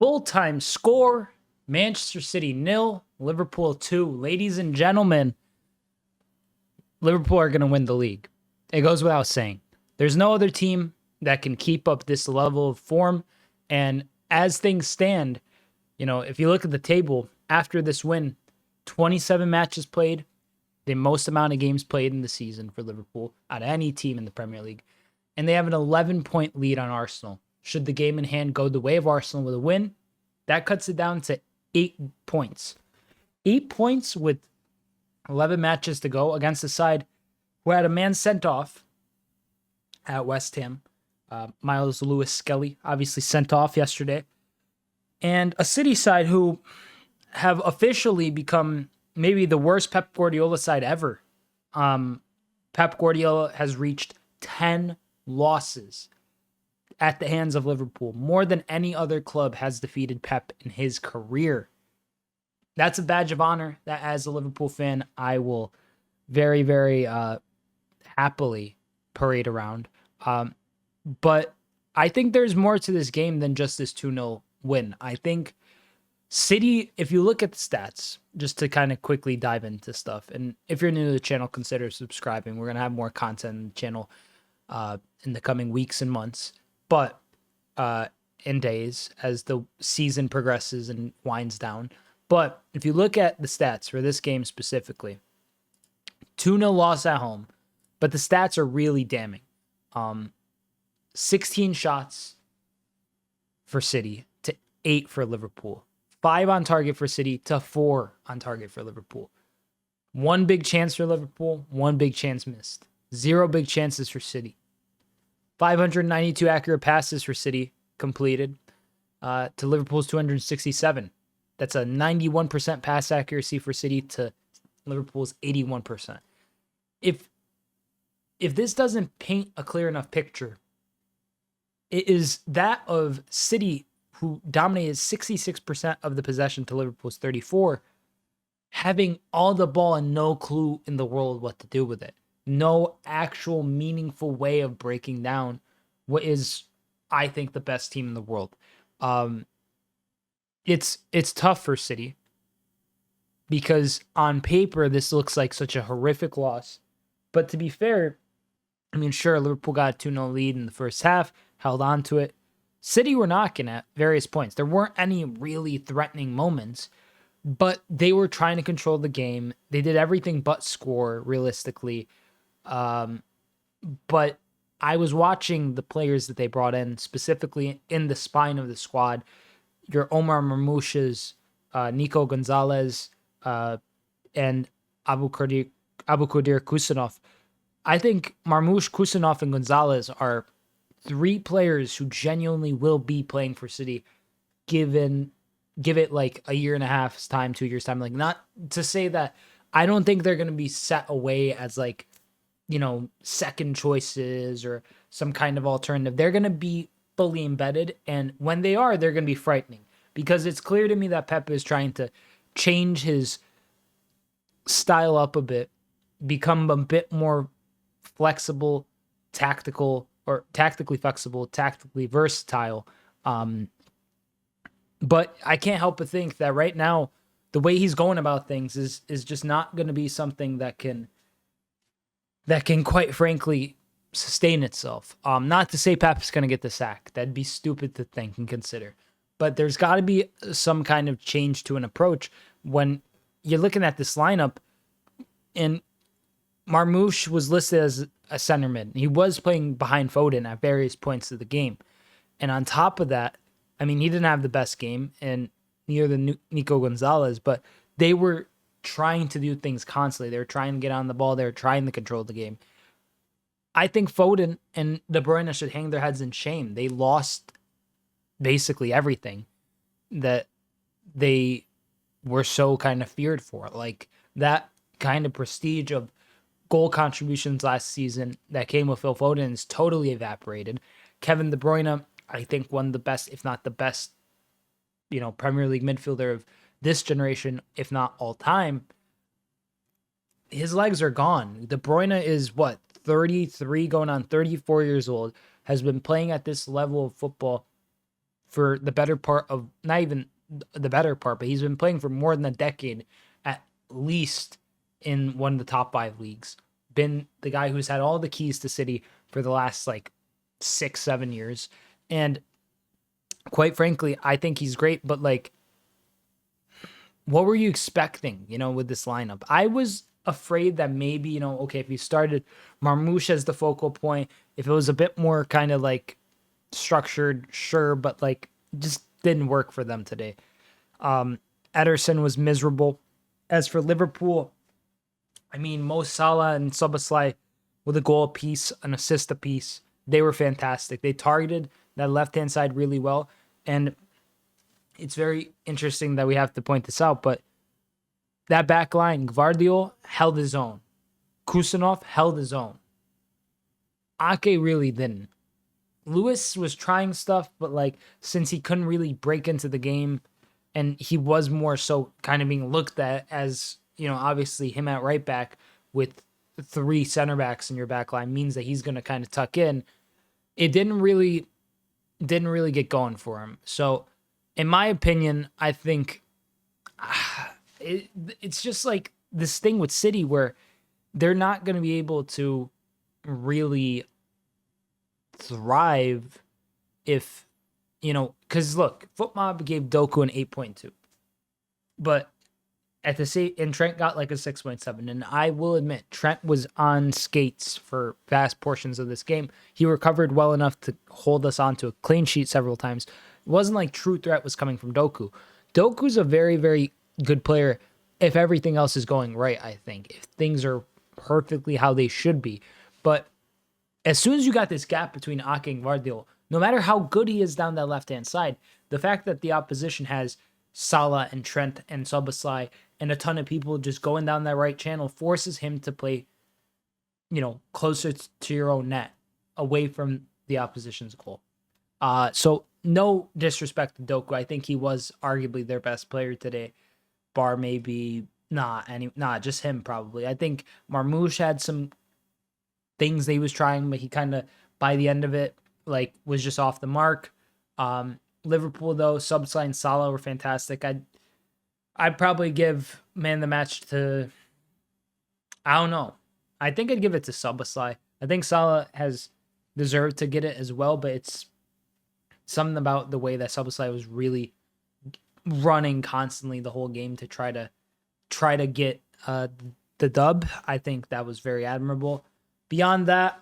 Full-time score, Manchester City 0, Liverpool 2. Ladies and gentlemen, Liverpool are going to win the league. It goes without saying. There's no other team that can keep up this level of form. And as things stand, if you look at the table after this win, 27 matches played, the most amount of games played in the season for Liverpool out of any team in the Premier League. And they have an 11-point lead on Arsenal. Should the game in hand go the way of Arsenal with a win, that cuts it down to 8 points. 8 points with 11 matches to go against a side who had a man sent off at West Ham. Miles Lewis-Skelly obviously sent off yesterday. And a City side who have officially become maybe the worst Pep Guardiola side ever. Pep Guardiola has reached 10 losses at the hands of Liverpool. More than any other club has defeated Pep in his career. That's a badge of honor that, as a Liverpool fan, I will very, very happily parade around. But I think there's more to this game than just this 2-0 win. I think City, if you look at the stats, just to kind of quickly dive into stuff, and if you're new to the channel, consider subscribing. We're going to have more content on the channel in the coming weeks and months, but in days as the season progresses and winds down. But if you look at the stats for this game specifically, 2-0 loss at home, but the stats are really damning. 16 shots for City to 8 for Liverpool. 5 on target for City to 4 on target for Liverpool. 1 big chance for Liverpool, 1 big chance missed. 0 big chances for City. 592 accurate passes for City completed to Liverpool's 267. That's a 91% pass accuracy for City to Liverpool's 81%. If this doesn't paint a clear enough picture, it is that of City, who dominated 66% of the possession to Liverpool's 34%, having all the ball and no clue in the world what to do with it. No actual meaningful way of breaking down what is, I think, the best team in the world. It's tough for City because on paper this looks like such a horrific loss. But to be fair, I mean, sure, Liverpool got a 2-0 lead in the first half, held on to it. City were knocking at various points. There weren't any really threatening moments, but they were trying to control the game. They did everything but score, realistically. But I was watching the players that they brought in, specifically in the spine of the squad. Your Omar Marmoush's, Nico Gonzalez, and Abu Qadir Kusanov. I think Marmoush, Kusanov, and Gonzalez are 3 players who genuinely will be playing for City, give it like a year and a half's time, 2 years time. Like, not to say that I don't think they're going to be set away as like, second choices or some kind of alternative. They're going to be fully embedded. And when they are, they're going to be frightening, because it's clear to me that Pep is trying to change his style up a bit, become a bit more flexible, tactically flexible, tactically versatile. But I can't help but think that right now, the way he's going about things is just not going to be something that can quite frankly sustain itself. Not to say Pep's going to get the sack. That'd be stupid to think and consider. But there's got to be some kind of change to an approach when you're looking at this lineup. And Marmoush was listed as a center mid. He was playing behind Foden at various points of the game. And on top of that, I mean, he didn't have the best game, and neither the Nico Gonzalez, but they were trying to do things constantly. They were trying to get on the ball. They were trying to control the game. I think Foden and De Bruyne should hang their heads in shame. They lost basically everything that they were so kind of feared for. Like, that kind of prestige of goal contributions last season that came with Phil Foden is totally evaporated. Kevin De Bruyne, I think one of the best, if not the best, Premier League midfielder of this generation, if not all time. His legs are gone. De Bruyne is 33 going on 34 years old, has been playing at this level of football for the better part of, not even the better part, but he's been playing for more than a decade at least in one of the top 5 leagues. Been the guy who's had all the keys to City for the last like 6-7 years. And quite frankly, I think he's great, but like, what were you expecting, with this lineup? I was afraid that maybe, okay, if you started Marmoush as the focal point, if it was a bit more kind of like structured, sure, but like just didn't work for them today. Ederson was miserable. As for Liverpool, I mean, Mo Salah and Szobozlai with a goal apiece, an assist apiece, they were fantastic. They targeted that left-hand side really well, and it's very interesting that we have to point this out, but that back line, Guardiola held his own. Kusanov held his own. Ake really didn't. Lewis was trying stuff, but like, since he couldn't really break into the game, and he was more so kind of being looked at as, obviously him at right back with 3 center backs in your back line means that he's going to kind of tuck in. It didn't really get going for him. So in my opinion, I think it's just like this thing with City where they're not going to be able to really thrive if, because look, FootMob gave Doku an 8.2, but at the same, and Trent got like a 6.7. And I will admit, Trent was on skates for vast portions of this game. He recovered well enough to hold us onto a clean sheet several times. It wasn't like true threat was coming from Doku. Doku's a very, very good player if everything else is going right, I think. If things are perfectly how they should be. But as soon as you got this gap between Ake and Guardiola, no matter how good he is down that left-hand side, the fact that the opposition has Salah and Trent and Szobozlai and a ton of people just going down that right channel forces him to play, closer to your own net, away from the opposition's goal. So no disrespect to Doku. I think he was arguably their best player today, bar maybe just him probably. I think Marmoush had some things that he was trying, but he kind of, by the end of it, like, was just off the mark. Liverpool, though, Szobozlai and Salah were fantastic. I'd probably give man of the match to, I don't know. I think I'd give it to Szobozlai. I think Salah has deserved to get it as well, but it's something about the way that Szobozlai was really running constantly the whole game to try to get the dub. I think that was very admirable. Beyond that,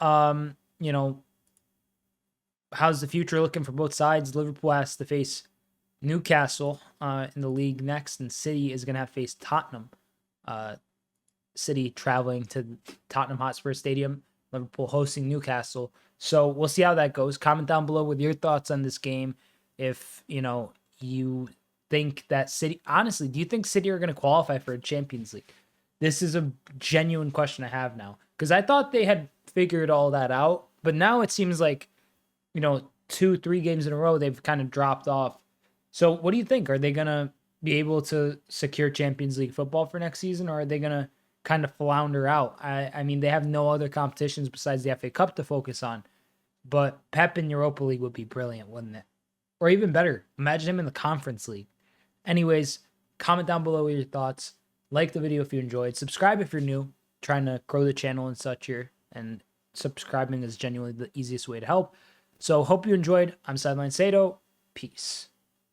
how's the future looking for both sides? Liverpool has to face Newcastle in the league next, and City is going to have to face Tottenham. City traveling to Tottenham Hotspur Stadium, Liverpool hosting Newcastle. So we'll see how that goes. Comment down below with your thoughts on this game. If, you think that City, honestly, do you think City are going to qualify for a Champions League? This is a genuine question I have now, because I thought they had figured all that out, but now it seems like, 2-3 games in a row, they've kind of dropped off. So what do you think? Are they going to be able to secure Champions League football for next season, or are they going to kind of flounder out? I mean, they have no other competitions besides the FA Cup to focus on, but Pep in Europa League would be brilliant, wouldn't it? Or even better, imagine him in the Conference League. Anyways, comment down below with your thoughts. Like the video if you enjoyed. Subscribe if you're new. Trying to grow the channel and such here, and subscribing is genuinely the easiest way to help. So hope you enjoyed. I'm Sideline Sedo. Peace.